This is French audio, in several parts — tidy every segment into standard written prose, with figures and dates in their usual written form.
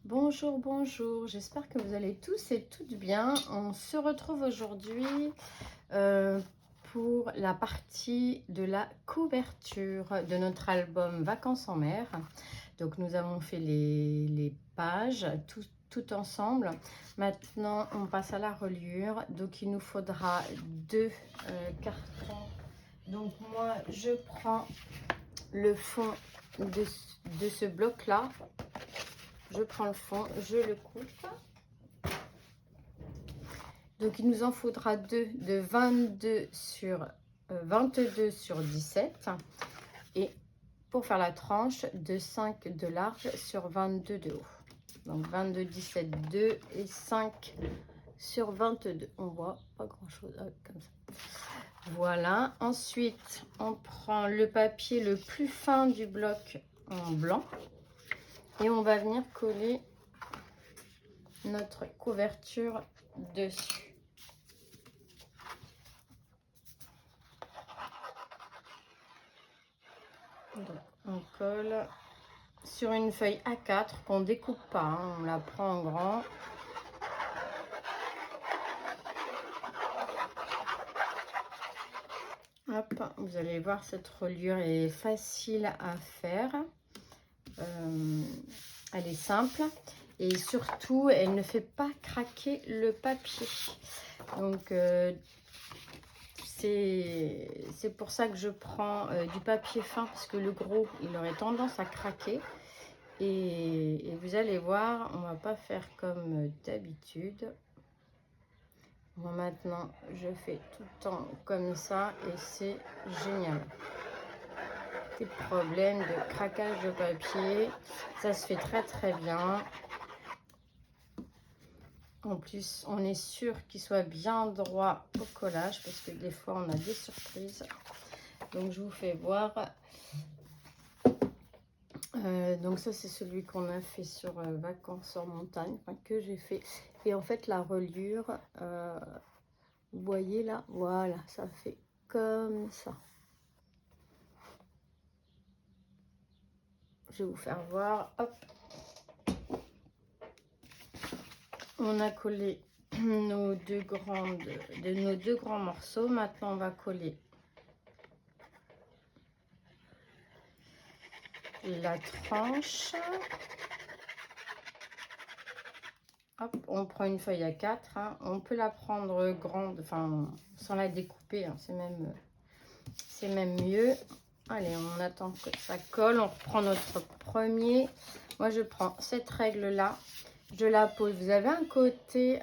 Bonjour, bonjour, j'espère que vous allez tous et toutes bien. On se retrouve aujourd'hui pour la partie de la couverture de notre album Vacances en mer. Donc nous avons fait les pages tout ensemble. Maintenant on passe à la reliure. Donc il nous faudra deux cartons. Donc moi je prends le fond de ce bloc là. Je prends le fond, je le coupe. Donc il nous en faudra deux de 22 sur 17 et pour faire la tranche de 5 de large sur 22 de haut. Donc 22, 17, 2 et 5 sur 22. On voit pas grand chose comme ça. Voilà. Ensuite, on prend le papier le plus fin du bloc en blanc et on va venir coller notre couverture dessus. Donc, on colle sur une feuille A4 qu'on découpe pas, hein, on la prend en grand. Hop, vous allez voir, cette reliure est facile à faire. Elle est simple et surtout, elle ne fait pas craquer le papier. Donc, c'est pour ça que je prends du papier fin, parce que le gros, il aurait tendance à craquer. Et vous allez voir, on va pas faire comme d'habitude. Bon, maintenant, je fais tout le temps comme ça et c'est génial. Plus de problème de craquage de papier, ça se fait très bien. En plus, on est sûr qu'il soit bien droit au collage parce que des fois, on a des surprises. Donc, je vous fais voir. Donc ça, c'est celui qu'on a fait sur Vacances en montagne, enfin, que j'ai fait. Et en fait, la reliure, vous voyez là, voilà, ça fait comme ça. Je vais vous faire voir. Hop. On a collé nos deux grands morceaux. Maintenant, on va coller la tranche. Hop, on prend une feuille A4. Hein. On peut la prendre grande, enfin, sans la découper. Hein. C'est même mieux. Allez, on attend que ça colle. On reprend notre premier. Moi, je prends cette règle-là. Je la pose. Vous avez un côté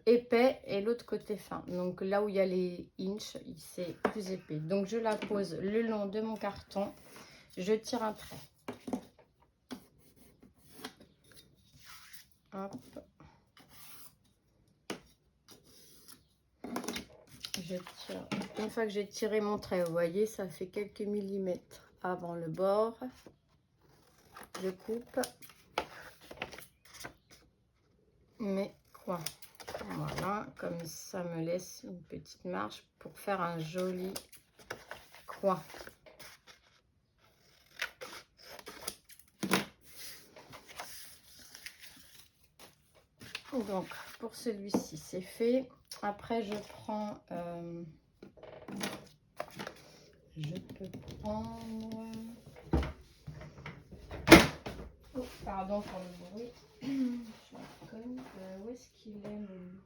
épais et l'autre côté fin. Donc, là où il y a les inches, c'est plus épais. Donc, je la pose le long de mon carton. Je tire un trait. Hop. Je tire. Une fois que j'ai tiré mon trait, vous voyez, ça fait quelques millimètres avant le bord. Je coupe mes coins. Voilà, comme ça me laisse une petite marge pour faire un joli coin. Donc, pour celui-ci, c'est fait. Après, je prends... je peux prendre... Oh, pardon pour le bruit. Je me cogne. Où est-ce qu'il est, mon loup?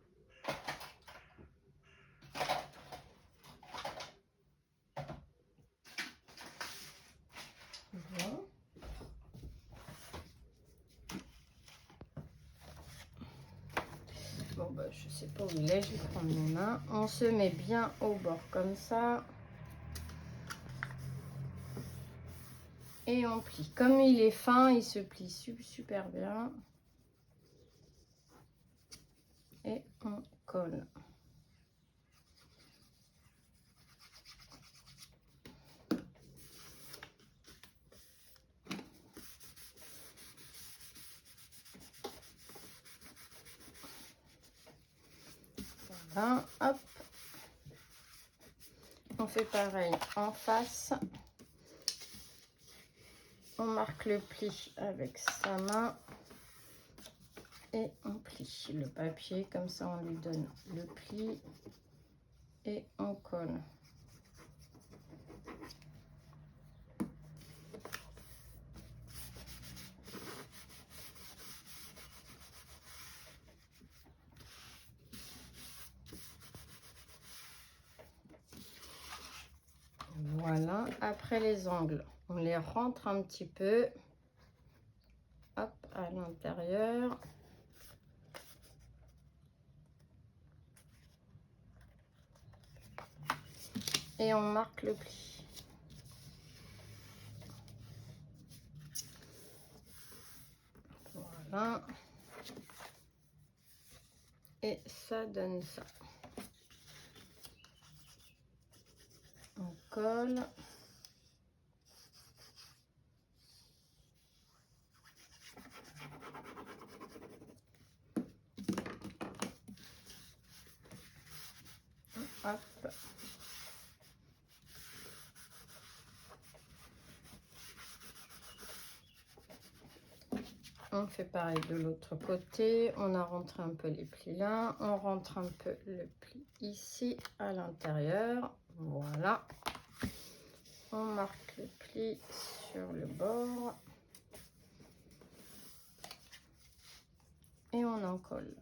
Voilà. Bon, bah, je sais pas où il est. Je vais prendre mes mains. On se met bien au bord comme ça. Et on plie. Comme il est fin, il se plie super bien. Et on colle. Voilà, hop. On fait pareil en face. On marque le pli avec sa main. et on plie le papier, comme ça on lui donne le pli et on colle. Voilà, après les angles, on les rentre un petit peu, hop, à l'intérieur. Et on marque le pli. Voilà. Et ça donne ça. On colle. Hop. On fait pareil de l'autre côté. On a rentré un peu les plis là. On rentre un peu le pli ici à l'intérieur. Voilà. On marque le pli sur le bord. Et on en colle.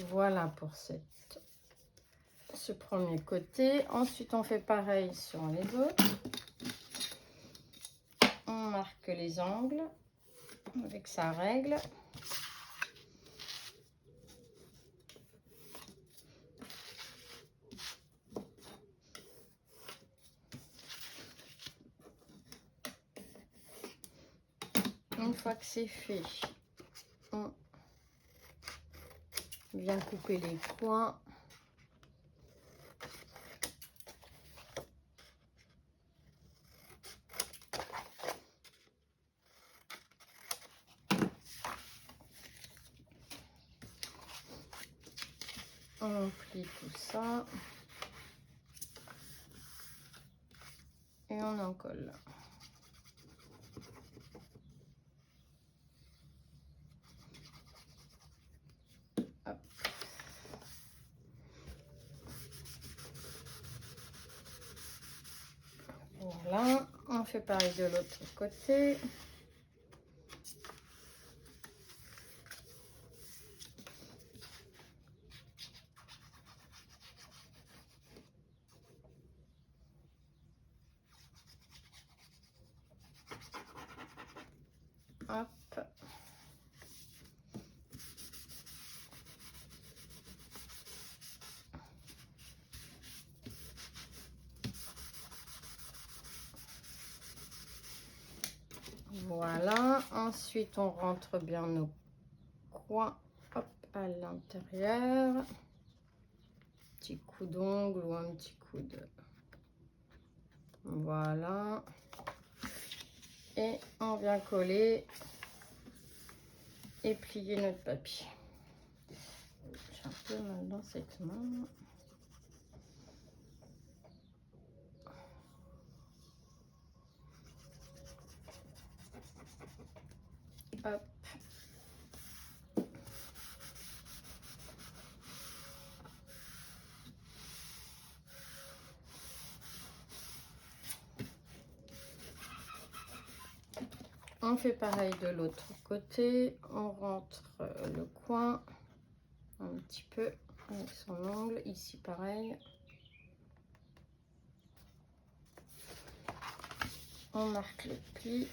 Voilà pour ce premier côté. Ensuite, on fait pareil sur les autres. On marque les angles avec sa règle. Une fois que c'est fait, on vient couper les coins. On plie tout ça. Et on en colle. Hop. Voilà, on fait pareil de l'autre côté. Hop. Voilà, ensuite on rentre bien nos coins, hop, à l'intérieur. Petit coup d'ongle ou un petit coup de... Voilà. Et on vient coller et plier notre papier. J'ai un peu mal dans cette main. Hop. On fait pareil de l'autre côté. On rentre le coin un petit peu avec son ongle. Ici pareil. On marque le pli.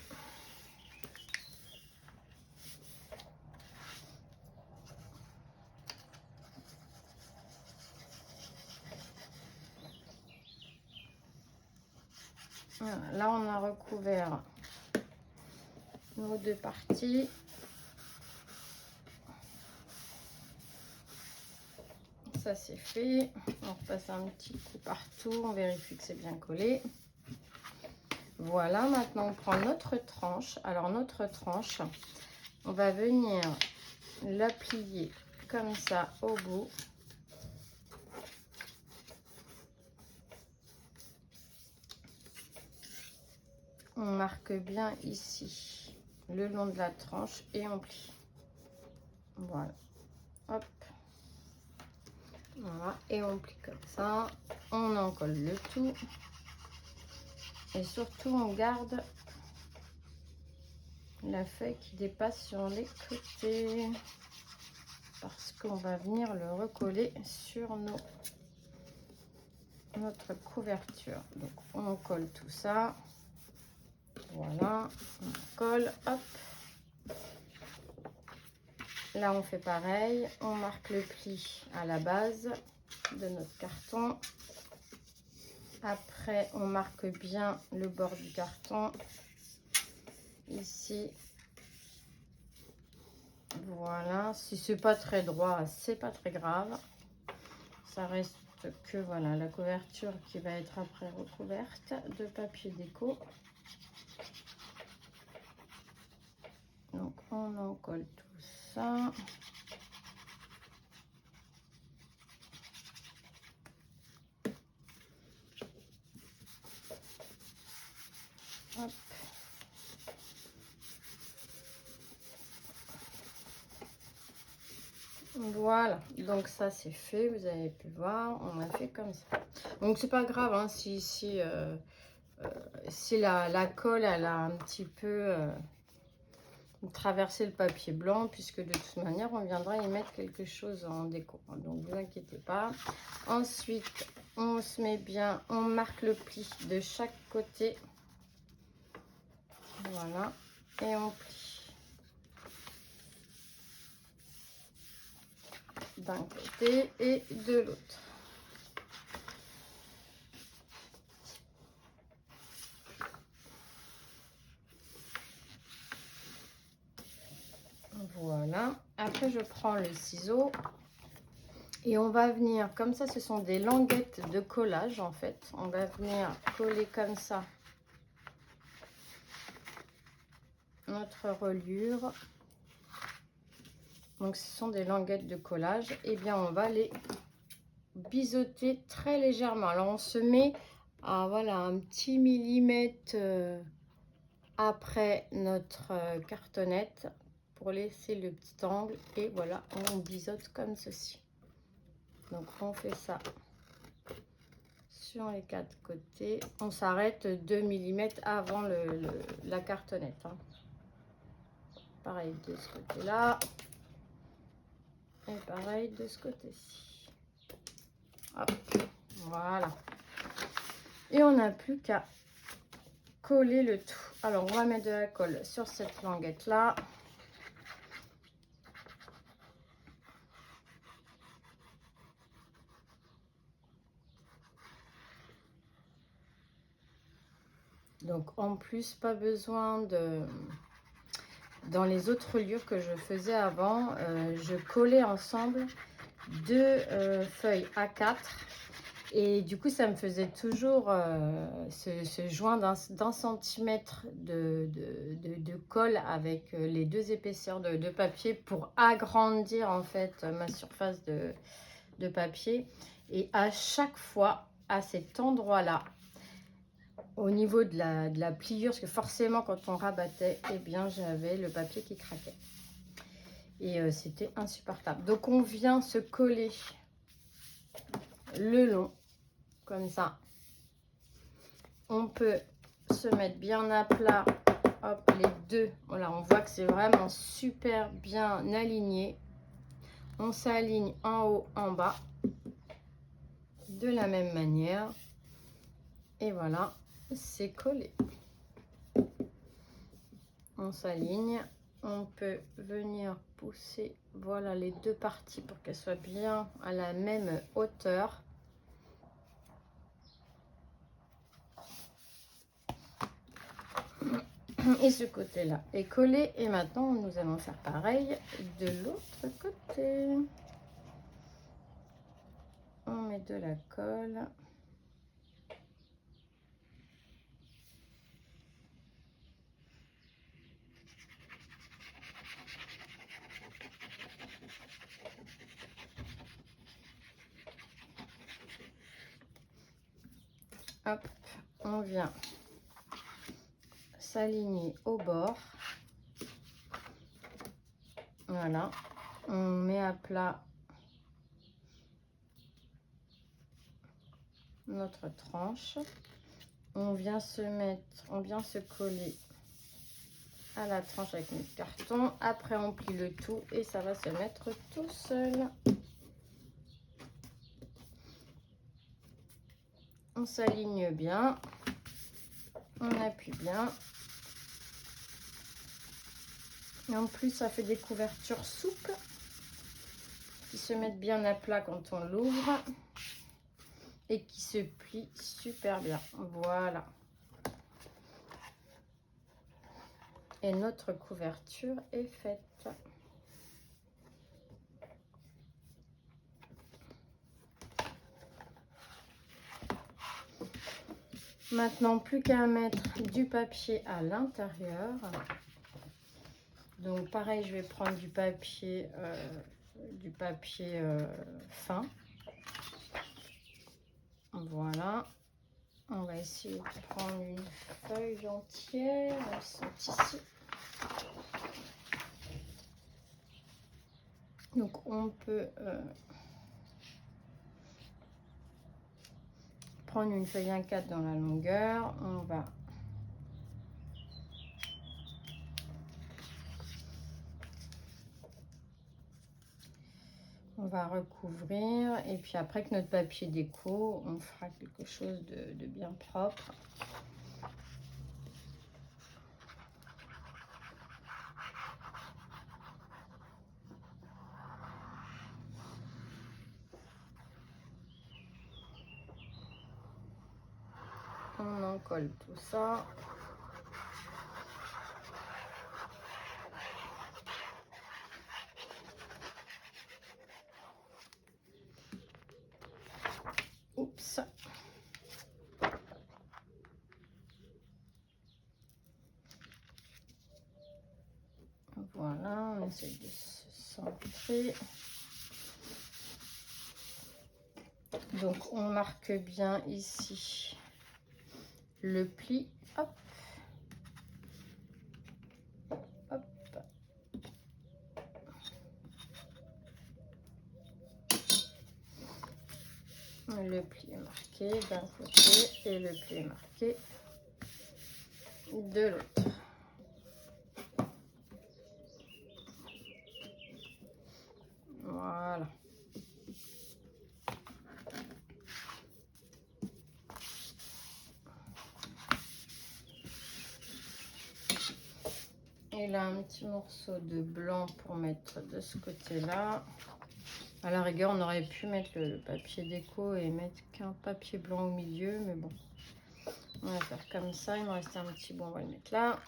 Voilà, là on a recouvert nos deux parties. Ça c'est fait. On repasse un petit coup partout. On vérifie que c'est bien collé. Voilà, maintenant on prend notre tranche. Alors notre tranche, on va venir la plier comme ça au bout. On marque bien ici le long de la tranche et on plie. Voilà, hop, voilà, et on plie comme ça. On en colle le tout et surtout on garde la feuille qui dépasse sur les côtés parce qu'on va venir le recoller sur notre couverture. Donc on colle tout ça. Voilà, on colle, hop. Là, on fait pareil. On marque le pli à la base de notre carton. Après, on marque bien le bord du carton. Ici. Voilà. Si c'est pas très droit, c'est pas très grave. Ça reste que voilà la couverture qui va être après recouverte de papier déco. Donc, on en colle tout ça. Hop. Voilà, donc ça c'est fait, vous avez pu voir, on a fait comme ça. Donc c'est pas grave hein, si la colle elle a un petit peu traversé le papier blanc, puisque de toute manière on viendra y mettre quelque chose en déco, donc ne vous inquiétez pas. Ensuite on se met bien, on marque le pli de chaque côté, voilà, et on plie d'un côté et de l'autre. Voilà, après je prends le ciseau et on va venir, comme ça ce sont des languettes de collage en fait, on va venir coller comme ça notre reliure. Donc ce sont des languettes de collage, et bien on va les biseauter très légèrement. Alors on se met à voilà un petit millimètre après notre cartonnette pour laisser le petit angle, et voilà on biseaute comme ceci. Donc on fait ça sur les quatre côtés, on s'arrête 2 mm avant la cartonnette hein. Pareil de ce côté là et pareil de ce côté-ci. Voilà, et on n'a plus qu'à coller le tout. Alors on va mettre de la colle sur cette languette là. Donc en plus pas besoin de, dans les autres reliures que je faisais avant, je collais ensemble deux feuilles A4, et du coup ça me faisait toujours ce joint d'un centimètre de colle avec les deux épaisseurs de papier pour agrandir en fait ma surface de papier. Et à chaque fois à cet endroit là, au niveau de la pliure, parce que forcément quand on rabattait, eh bien j'avais le papier qui craquait et c'était insupportable. Donc on vient se coller le long comme ça. On peut se mettre bien à plat, hop, les deux. Voilà, on voit que c'est vraiment super bien aligné. On s'aligne en haut, en bas de la même manière, et voilà, c'est collé. On s'aligne, on peut venir pousser, voilà, les deux parties pour qu'elles soient bien à la même hauteur. Et ce côté là est collé, et maintenant nous allons faire pareil de l'autre côté. On met de la colle. Hop, on vient s'aligner au bord. Voilà, on met à plat notre tranche. On vient se coller à la tranche avec notre carton. Après, on plie le tout et ça va se mettre tout seul. On s'aligne bien. On appuie bien. Et en plus, ça fait des couvertures souples qui se mettent bien à plat quand on l'ouvre et qui se plient super bien. Voilà. Et notre couverture est faite. Maintenant, plus qu'à mettre du papier à l'intérieur. Donc pareil, je vais prendre du papier fin. Voilà. On va essayer de prendre une feuille entière. Elles sont ici. Donc on peut prendre une feuille 1/4 dans la longueur. On va recouvrir et puis après que notre papier déco, on fera quelque chose de bien propre. On en colle tout ça. Oups. Voilà, on essaie de se centrer. Donc on marque bien ici le pli. Hop. Hop. Le pli est marqué d'un côté et le pli est marqué de l'autre. Voilà. Et là, un petit morceau de blanc pour mettre de ce côté-là. À la rigueur, on aurait pu mettre le papier déco et mettre qu'un papier blanc au milieu, mais bon. On va faire comme ça. Il me reste un petit bout, on va le mettre là.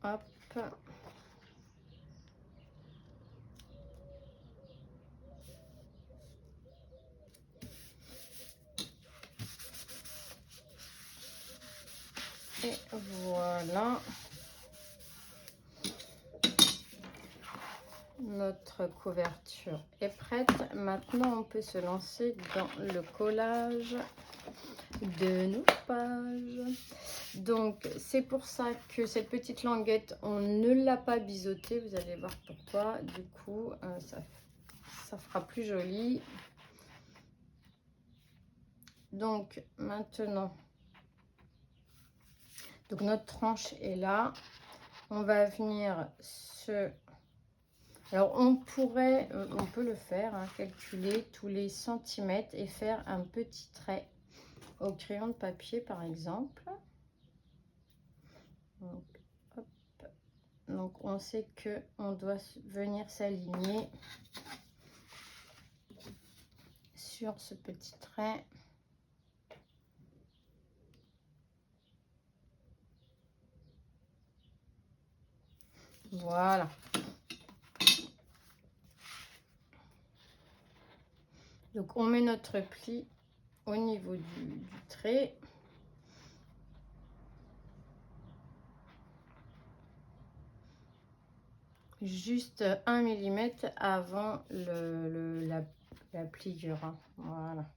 Hop. Et voilà. Notre couverture est prête. Maintenant, on peut se lancer dans le collage de nos pages. Donc, c'est pour ça que cette petite languette, on ne l'a pas biseautée. Vous allez voir pourquoi. Du coup, ça fera plus joli. Donc, maintenant, donc notre tranche est là. On va venir se... Alors, on peut le faire, hein, calculer tous les centimètres et faire un petit trait au crayon de papier, par exemple. Donc, hop. Donc on sait que on doit venir s'aligner sur ce petit trait. Voilà. Donc on met notre pli au niveau du trait. Juste 1 millimètre avant la pliure. Hein. Voilà.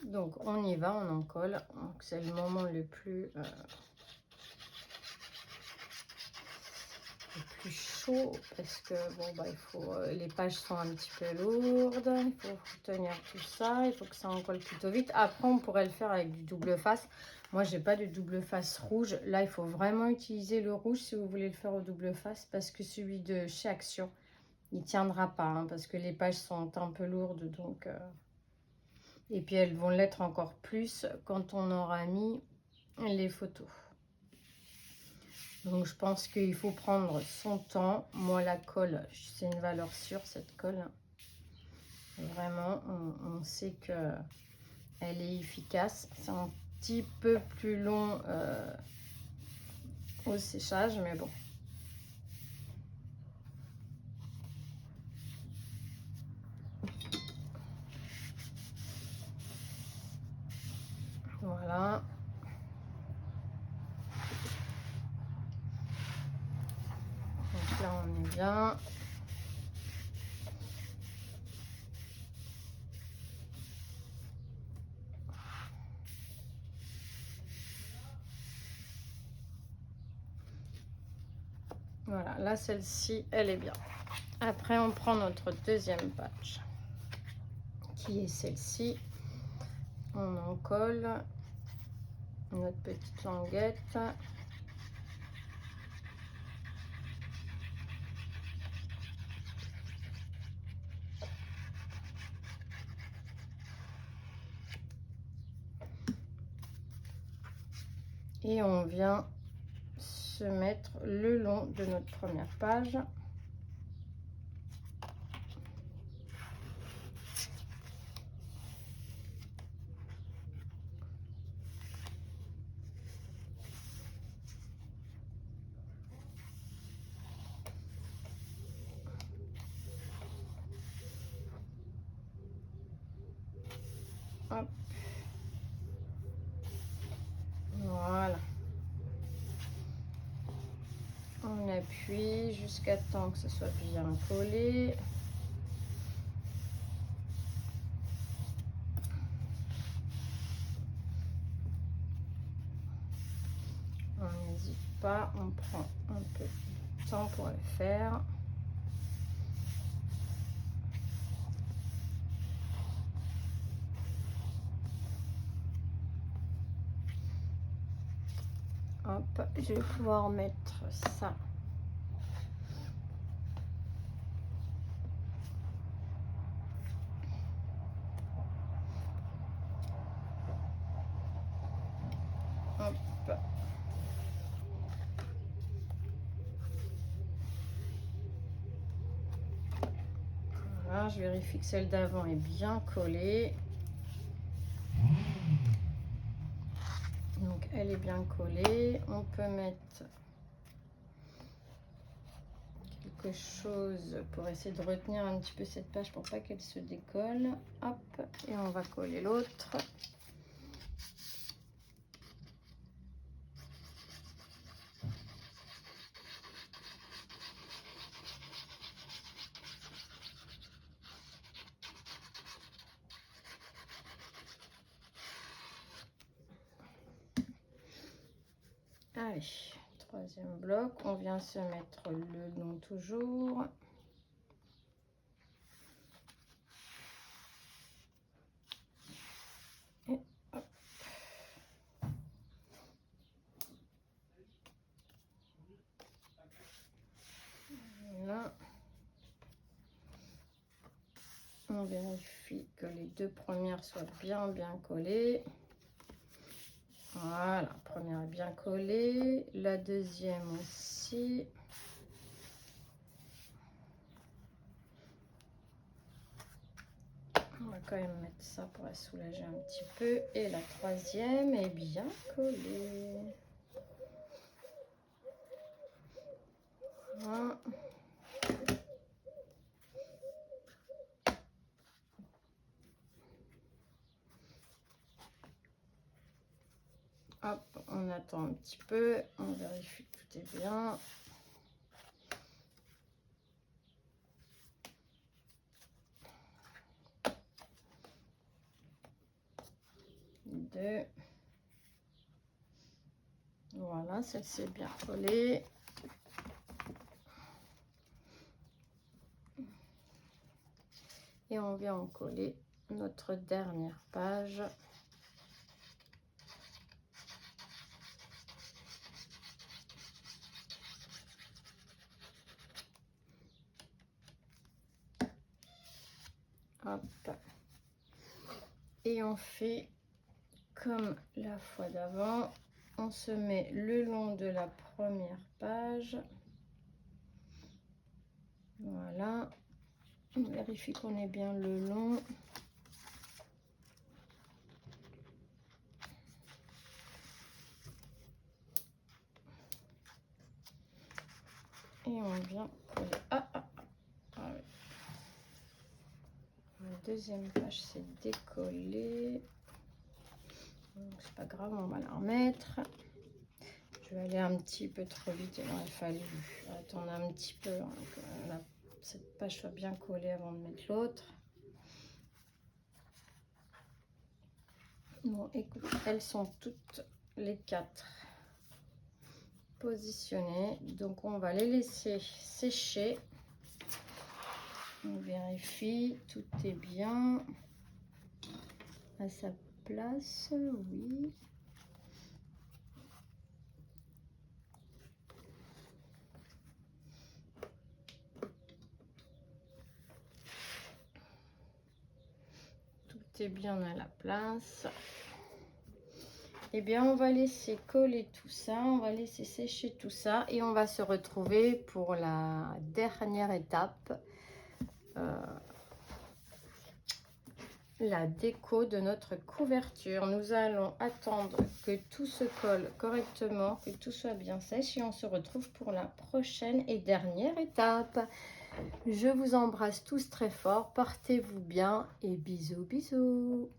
Donc on y va, on en colle. C'est le moment le plus chaud parce que bon bah il faut les pages sont un petit peu lourdes, il faut tenir tout ça, il faut que ça en colle plutôt vite. Après on pourrait le faire avec du double face. Moi j'ai pas de double face rouge, là il faut vraiment utiliser le rouge si vous voulez le faire au double face, parce que celui de chez Action il tiendra pas, hein, parce que les pages sont un peu lourdes, donc et puis elles vont l'être encore plus quand on aura mis les photos. Donc je pense qu'il faut prendre son temps. Moi la colle, c'est une valeur sûre cette colle. Vraiment, on sait que elle est efficace. C'est un petit peu plus long au séchage, mais bon. Voilà. Donc là on est bien. Voilà, là celle-ci, elle est bien. Après, on prend notre deuxième page, qui est celle-ci. On en colle notre petite languette. Et on vient se mettre le long de notre première page. Hop. Voilà. On appuie jusqu'à temps que ce soit bien collé. On n'hésite pas, on prend un peu de temps pour le faire. Hop, je vais pouvoir mettre ça. Hop. Voilà, je vérifie que celle d'avant est bien collée. Donc elle est bien collée. On peut mettre quelque chose pour essayer de retenir un petit peu cette page pour pas qu'elle se décolle. Hop, et on va coller l'autre. Allez, troisième bloc, on vient se mettre le long toujours. Et hop. Voilà. On vérifie que les deux premières soient bien collées. Voilà, la première est bien collée, la deuxième aussi. On va quand même mettre ça pour la soulager un petit peu. Et la troisième est bien collée. Voilà. Hop, on attend un petit peu, on vérifie que tout est bien. Deux. Voilà, celle-ci est bien collée. Et on vient en coller notre dernière page. Hop. Et on fait comme la fois d'avant. On se met le long de la première page. Voilà. On vérifie qu'on est bien le long. Et on vient coller. Ouais. La deuxième page c'est décollé. C'est pas grave, on va la remettre. Je vais aller un petit peu trop vite. Il aurait fallu attendre un petit peu hein, que cette page soit bien collée avant de mettre l'autre. Bon, écoute, elles sont toutes les 4 positionnées. Donc, on va les laisser sécher. On vérifie, tout est bien à sa place. Oui. Tout est bien à la place. Eh bien, on va laisser coller tout ça, on va laisser sécher tout ça et on va se retrouver pour la dernière étape, la déco de notre couverture. Nous allons attendre que tout se colle correctement, que tout soit bien sèche et on se retrouve pour la prochaine et dernière étape. Je vous embrasse tous très fort, portez-vous bien et bisous bisous.